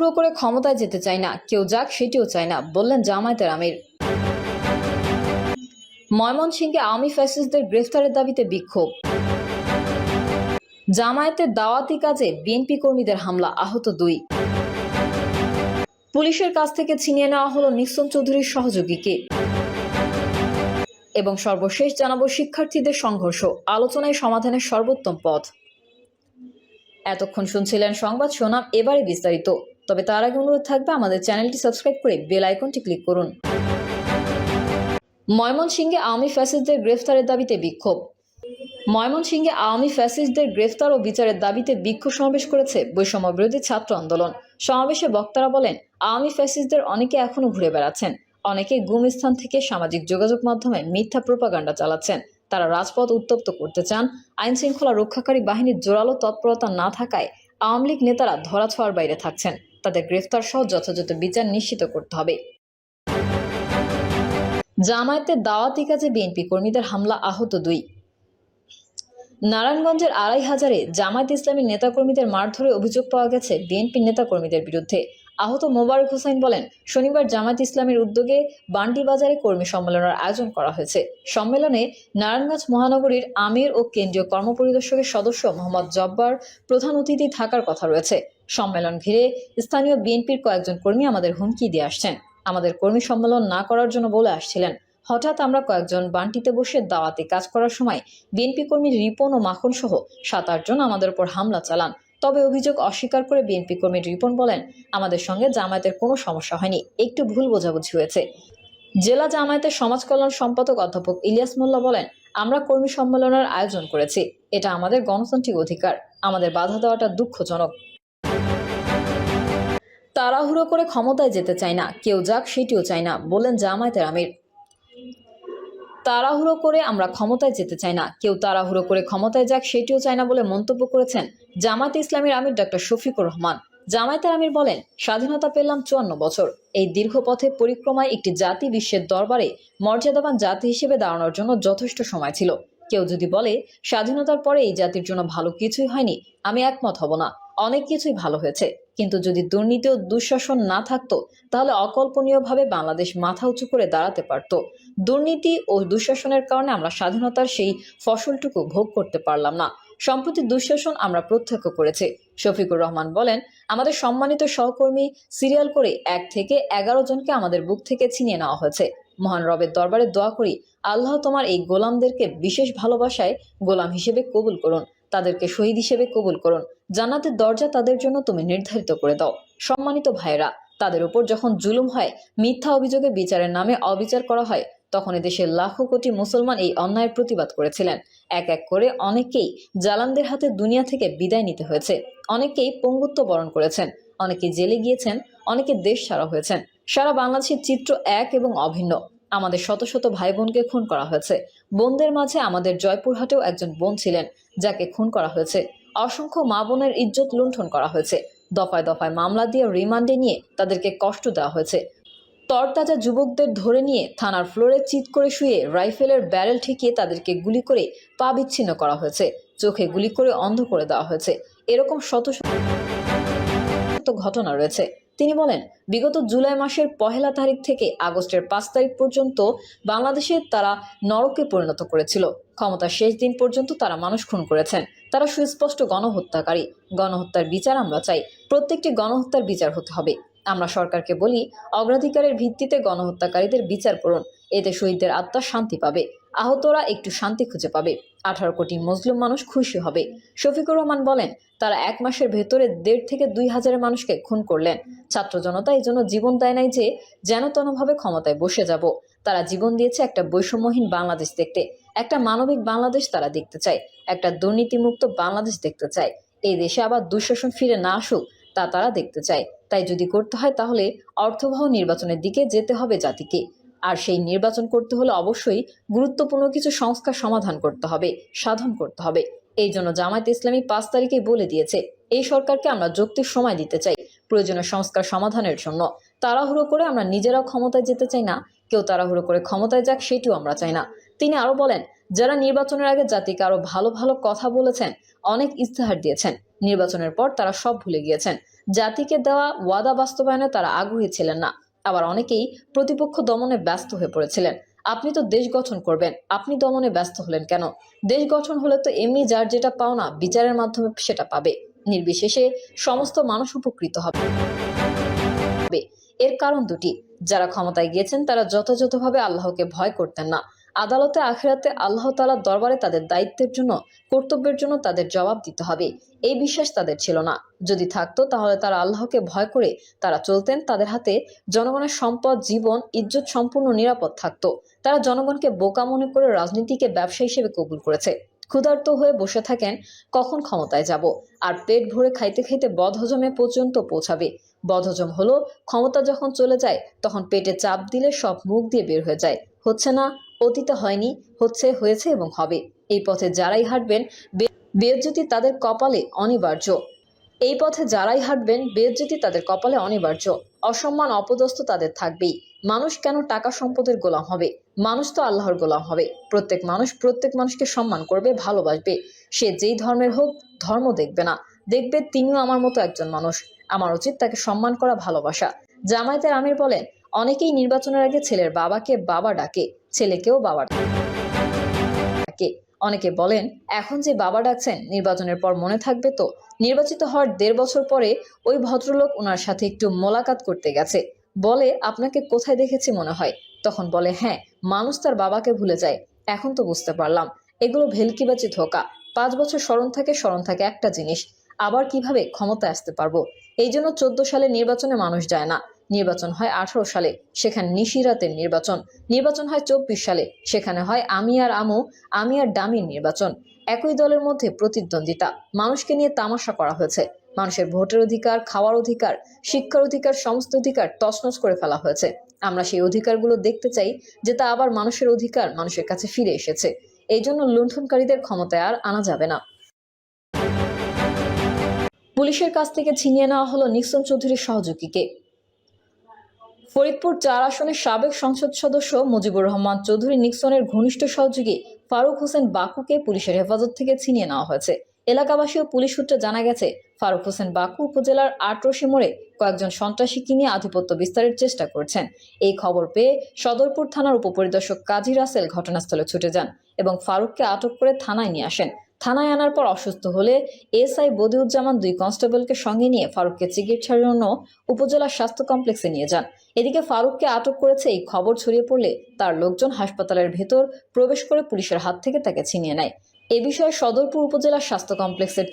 তাড়াহুড়ো করে ক্ষমতায় যেতে চায় না, কেউ যাক সেটিও চায় না, বললেন জামায়াতের আমির। ময়মনসিংহে আওয়ামী ফ্যাসিস্টদের গ্রেফতারের দাবিতে বিক্ষোভ। জামায়াতের দাওয়াতি কাজে বিএনপি কর্মীদের হামলা, আহত 2। পুলিশের কাছ থেকে ছিনিয়ে নেওয়া হলো নিক্সন চৌধুরীর সহযোগীকে। এবং সর্বশেষ জানাবো শিক্ষার্থীদের সংঘর্ষ, আলোচনায় সমাধানের সর্বোত্তম পথ। এতক্ষণ শুনছিলেন সংবাদ শোনাম, এবারে বিস্তারিত। তবে তার আগে অনুরোধ থাকবে আমাদের চ্যানেলটি সাবস্ক্রাইব করে বেল আইকনটি ক্লিক করুন। ময়মনসিংহে আওয়ামী ফ্যাসিস্টদের গ্রেফতারের দাবিতে বিক্ষোভ। ময়মনসিংহে আওয়ামী ফ্যাসিস্টদের গ্রেফতার ও বিচারের দাবিতে বিক্ষোভ সমাবেশ করেছে বৈষম্য বিরোধী ছাত্র আন্দোলন। সমাবেশে বক্তারা বলেন, আওয়ামী ফ্যাসিস্টদের অনেকে এখনো ঘুরে বেড়াচ্ছেন, অনেকে গুম স্থান থেকে সামাজিক যোগাযোগ মাধ্যমে মিথ্যা প্রোপাগান্ডা চালাচ্ছেন। তারা রাজপথ উত্তপ্ত করতে চান। আইন শৃঙ্খলা রক্ষাকারী বাহিনীর জোরালো তৎপরতা না থাকায় আওয়ামী লীগ নেতারা ধরাছোঁয়ার বাইরে থাকছেন। তাদের গ্রেফতার সহ যথাযথ বিচার নিশ্চিত করতে হবে। জামায়াতের দাওয়াতি কাজে বিএনপি কর্মীদের হামলা, আহত 2। নারায়ণগঞ্জের 2500-এ জামায়াত ইসলামী নেতাকর্মীদের মারধরে অভিযোগ পাওয়া গেছে বিএনপি নেতাকর্মীদের বিরুদ্ধে। আহত মোবারক হোসেন বলেন, শনিবার জামায়াত ইসলামীর উদ্যোগে বান্ডি বাজারে কর্মী সম্মেলনের আয়োজন করা হয়েছে। সম্মেলনে নারায়ণগঞ্জ মহানগরীর আমির ও কেন্দ্রীয় কর্মপরিদর্শকের সদস্য মোহাম্মদ জব্বার প্রধান অতিথি থাকার কথা রয়েছে। সম্মেলন ঘিরে স্থানীয় বিএনপির কয়েকজন কর্মী আমাদের হুমকি দিয়ে আসছেন। আমাদের কর্মী সম্মেলন না করার জন্য বলে আসছিলেন। হঠাৎ আমরা কয়েকজন বান্টিতে বসে দাওয়াতে কাজ করার সময় বিএনপি কর্মী রিপন ও মাখন সহ 7-8 জন আমাদের উপর হামলা চালান। তবে অভিযোগ অস্বীকার করে বিএনপি কর্মী রিপন বলেন, আমাদের সঙ্গে জামায়াতের কোনো সমস্যা হয়নি, একটু ভুল বোঝাবুঝি হয়েছে। জেলা জামায়াতের সমাজ কল্যাণ সম্পাদক অধ্যাপক ইলিয়াস মোল্লা বলেন, আমরা কর্মী সম্মেলনের আয়োজন করেছি, এটা আমাদের গণতান্ত্রিক অধিকার, আমাদের বাধা দেওয়াটা দুঃখজনক। তাড়াহুড়ো করে ক্ষমতায় যেতে চায় না, কেউ যাক সেটিও চায় না, বললেন জামায়াতের আমির। তাড়াহুড়ো করে আমরা ক্ষমতায় যেতে চাই না, কেউ তাড়াহুড়ো করে ক্ষমতায় যাক সেটিও চায় না বলে মন্তব্য করেছেন জামায়াতে ইসলামীর আমির ডক্টর শফিকুর রহমান। জামায়াতের আমির বলেন, স্বাধীনতা পেলাম 54 বছর। এই দীর্ঘ পথে পরিক্রমায় একটি জাতি বিশ্বের দরবারে মর্যাদাবান জাতি হিসেবে দাঁড়ানোর জন্য যথেষ্ট সময় ছিল। কেউ যদি বলে স্বাধীনতার পরে এই জাতির জন্য ভালো কিছুই হয়নি, আমি একমত হব না। অনেক কিছুই ভালো হয়েছে, কিন্তু যদি দুর্নীতি ও দুঃশাসন না থাকতো তাহলে অকল্পনীয়ভাবে বাংলাদেশ মাথা উঁচু করে দাঁড়াতে পারত। দুর্নীতি ও দুঃশাসনের কারণে আমরা স্বাধীনতার সেই ফসলটুকু ভোগ করতে পারলাম না। সম্প্রতি দুঃশাসন আমরা প্রত্যক্ষ করেছি। শফিকুর রহমান বলেন, আমাদের সম্মানিত সহকর্মী সিরিয়াল করে 1 থেকে 11 জনকে আমাদের বুক থেকে ছিনিয়ে নেওয়া হয়েছে। মহান রবের দরবারে দোয়া করি, আল্লাহ তোমার এই গোলামদেরকে বিশেষ ভালোবাসায় গোলাম হিসেবে কবুল করুন, তাদেরকে শহীদ হিসেবে কবুল করুন। জান্নাতের দরজা তাদের জন্য তুমি নির্ধারিত করে দাও। সম্মানিত ভাইরা, তাদের উপর যখন জুলুম হয়, মিথ্যা অভিযোগে বিচারের নামে অবিচার করা হয়, তখন এদেশের লাখো কোটি মুসলমান এই অন্যায়ের প্রতিবাদ করেছিলেন। এক এক করে অনেকেই জালানদের হাতে দুনিয়া থেকে বিদায় নিতে হয়েছে, অনেকেই পঙ্গুত্ব বরণ করেছেন, অনেকে জেলে গিয়েছেন, অনেকে দেশ ছাড়া হয়েছেন। সারা বাংলাদেশের চিত্র এক এবং অভিন্ন। আমাদের শত শত ভাই বোনকে খুন করা হয়েছে। বোনদের মাঝে আমাদের জয়পুরহাটেও একজন বোন ছিলেন যাকে খুন করা হয়েছে। অসংখ্য মা বোনের ইজ্জত লুণ্ঠন করা হয়েছে। দফায় দফায় মামলা দিয়ে রিমান্ডে নিয়ে তাদেরকে কষ্ট দেওয়া হয়েছে। তরতাজা যুবকদের ধরে নিয়ে থানার ফ্লোরে চিৎ করে শুয়ে রাইফেলের ব্যারেল ঠেকিয়ে তাদেরকে গুলি করে পা বিচ্ছিন্ন করা হয়েছে, চোখে গুলি করে অন্ধ করে দেওয়া হয়েছে। এরকম শত শত ঘটনা রয়েছে। তিনি বলেন, বিগত জুলাই মাসের 1 তারিখ থেকে আগস্টের 5 তারিখ পর্যন্ত বাংলাদেশে তারা নরকে পরিণত করেছিল। ক্ষমতার শেষ দিন পর্যন্ত তারা মানুষ খুন করেছেন। তারা সুস্পষ্ট গণহত্যাকারী। গণহত্যার বিচার আমরা চাই। প্রত্যেকটি গণহত্যার বিচার হতে হবে। আমরা সরকারকে বলি, অগ্রাধিকারের ভিত্তিতে গণহত্যাকারীদের বিচার করুন। এতে শহীদদের আত্মা শান্তি পাবে, আহতরা একটু শান্তি খুঁজে পাবে, 18 কোটি মুসলিম মানুষ খুশি হবে। শফিকুর রহমান বলেন, তারা 1 মাসের ভেতরে 1.5 থেকে 2 হাজার মানুষকে খুন করলেন। ছাত্র জনতা এই জন্য জীবন দেয় নাই যে যেন তেনভাবে ক্ষমতায় বসে যাব। তারা জীবন দিয়েছে একটা বৈষম্যহীন বাংলাদেশ দেখতে, একটা মানবিক বাংলাদেশ তারা দেখতে চায়, একটা দুর্নীতিমুক্ত বাংলাদেশ দেখতে চায়। এই দেশে আবার দুঃশাসন ফিরে না আসুক তা তারা দেখতে চায়। তাই যদি করতে হয় তাহলে অর্থবহ নির্বাচনের দিকে যেতে হবে জাতিকে। আর সেই নির্বাচন করতে হলে অবশ্যই গুরুত্বপূর্ণ কিছু সংস্কার সমাধান করতে হবে, সাধন করতে হবে। এই জন্য জামায়াত ইসলামী 5 তারিখে বলে দিয়েছে, এই সরকারকে আমরা যৌক্তিক সময় দিতে চাই প্রয়োজনীয় সংস্কার সমাধানের জন্য। তাড়াহুড়ো করে আমরা নিজেরাও ক্ষমতায় যেতে চাই না, কেউ তাড়াহুড়ো করে ক্ষমতায় যাক সেটিও আমরা চাই না। তিনি আরো বলেন, যারা নির্বাচনের আগে জাতিকে আরো ভালো ভালো কথা বলেছেন, অনেক ইস্তেহার দিয়েছেন, নির্বাচনের পর তারা সব ভুলে গিয়েছেন। জাতিকে দেওয়া ওয়াদা বাস্তবায়নে তারা আগ্রহী ছিলেন না। আবার অনেকেই প্রতিপক্ষ দমনে ব্যস্ত হয়ে পড়েছিলেন। আপনি তো দেশ গঠন করবেন, আপনি দমনে ব্যস্ত হলেন কেন? দেশ গঠন হলে তো এমনি যার যেটা পাওনা বিচারের মাধ্যমে সেটা পাবে, নির্বিশেষে সমস্ত মানুষ উপকৃত হবে। এর কারণ দুটি: যারা ক্ষমতায় গিয়েছেন তারা যথাযথভাবে আল্লাহকে ভয় করতেন না। আদালতে আখিরাতে আল্লাহ তাআলার দরবারে তাদের দায়িত্বের জন্য, কর্তব্যের জন্য তাদের জবাব দিতে হবে, এই বিশ্বাস তাদের ছিল না। যদি থাকতো তাহলে তারা আল্লাহকে ভয় করে তারা চলতেন। তাদের হাতে জনগণের সম্পদ, জীবন, ইজ্জত সম্পূর্ণ নিরাপদ থাকতো। তারা জনগণকে বোকা মনে করে রাজনীতিকে ব্যবসা হিসেবে কবুল করেছে। ক্ষুধার্ত হয়ে বসে থাকেন কখন ক্ষমতায় যাব, আর পেট ভরে খাইতে খাইতে বদহজমে পর্যন্ত পৌঁছাবে। বদহজম হলো ক্ষমতা যখন চলে যায় তখন পেটে চাপ দিলে সব মুখ দিয়ে বের হয়ে যায়। হচ্ছে না, অতীতে হয়নি, হচ্ছে, হয়েছে এবং হবে। এই পথে যারাই হাঁটবেন বেইজ্জতি তাদের কপালে অনিবার্য। এই পথে যারাই হাঁটবেন বেইজ্জতি তাদের কপালে অনিবার্য। অসম্মান, অপদস্থ তাদের থাকবেই। মানুষ কেন টাকা সম্পদের গোলাম হবে? মানুষ তো আল্লাহর গোলাম হবে। প্রত্যেক মানুষ প্রত্যেক মানুষকে সম্মান করবে, ভালোবাসবে। সে যেই ধর্মের হোক, ধর্ম দেখবে না, দেখবে তিনিও আমার মতো একজন মানুষ। আমার উচিত তাকে সম্মান করা, ভালোবাসা। জামায়াতের আমির বলেন, অনেকেই নির্বাচনের আগে ছেলের বাবাকে বাবা ডাকে, ছেলেকেও বাবা ডাকে। অনেকে বলেন, এখন যে বাবা ডাকছেন নির্বাচনের পর মনে থাকবে তো? নির্বাচিত হওয়ার 1.5 বছর পরে ওই ভদ্রলোক ওনার সাথে একটু মোলাকাত করতে গেছে। বলে, আপনাকে কোথায় দেখেছি মনে হয়? তখন বলে, হ্যাঁ, মানুষ তার বাবাকে ভুলে যায়। এখন তো বুঝতে পারলাম এগুলো ভেলকিবাজি, ধোঁকা। 5 বছর স্মরণ থাকে একটা জিনিস, আবার কিভাবে ক্ষমতায় আসতে পারবো। এই জন্য 14 সালে নির্বাচনে মানুষ যায় না। নির্বাচন হয় 18 সালে, সেখানে নিশিরাতের নির্বাচন। নির্বাচন হয় 24 সালে, সেখানে হয় আমি আর আমু, আমি আর ডামির নির্বাচন। একই দলের মধ্যে প্রতিদ্বন্দ্বিতা। মানুষকে নিয়ে তামাশা করা হয়েছে। মানুষের ভোটের অধিকার, খাওয়ার অধিকার, শিক্ষার অধিকার, সমস্ত অধিকার তছনছ করে ফেলা হয়েছে। আমরা সেই অধিকারগুলো দেখতে চাই যে তা আবার মানুষের অধিকার, মানুষের কাছে ফিরে এসেছে। এই জন্য লুণ্ঠনকারীদের ক্ষমতায় আর আনা যাবে না। পুলিশের কাছ থেকে ছিনিয়ে নেওয়া হলো নিক্সন চৌধুরীর সহযোগীকে। ফরিদপুর 4 আসনের সাবেক সংসদ সদস্য মুজিবুর রহমান চৌধুরী নিক্সনের ঘনিষ্ঠ সহযোগী ফারুক হোসেন বাকুকে পুলিশের হেফাজত থেকে ছিনিয়ে নেওয়া হয়েছে। এলাকাবাসী ও পুলিশ সূত্রে জানা গেছে, ফারুক হোসেন বাকু উপজেলার আটরশি মোড়ে কয়েকজন সন্ত্রাসীকে নিয়ে আধিপত্য বিস্তারের চেষ্টা করছেন। এই খবর পেয়ে সদরপুর থানার উপপরিদর্শক কাজী রাসেল ঘটনাস্থলে ছুটে যান এবং ফারুককে আটক করে থানায় নিয়ে আসেন। থানায় আনার পর অসুস্থ হলে এসআই বদিউজ্জামান 2 কনস্টেবলকে সঙ্গে নিয়ে ফারুককে চিকিৎসার জন্য উপজেলা স্বাস্থ্য কমপ্লেক্সে নিয়ে যান। এদিকে ফারুককে আটক করেছে এই খবর ছড়িয়ে পড়লে তার লোকজন হাসপাতালের ভেতর প্রবেশ করে পুলিশের হাত থেকে তাকে ছিনিয়ে নেয়। এ বিষয়ে সদরপুর উপজেলা স্বাস্থ্য কমপ্লেক্সের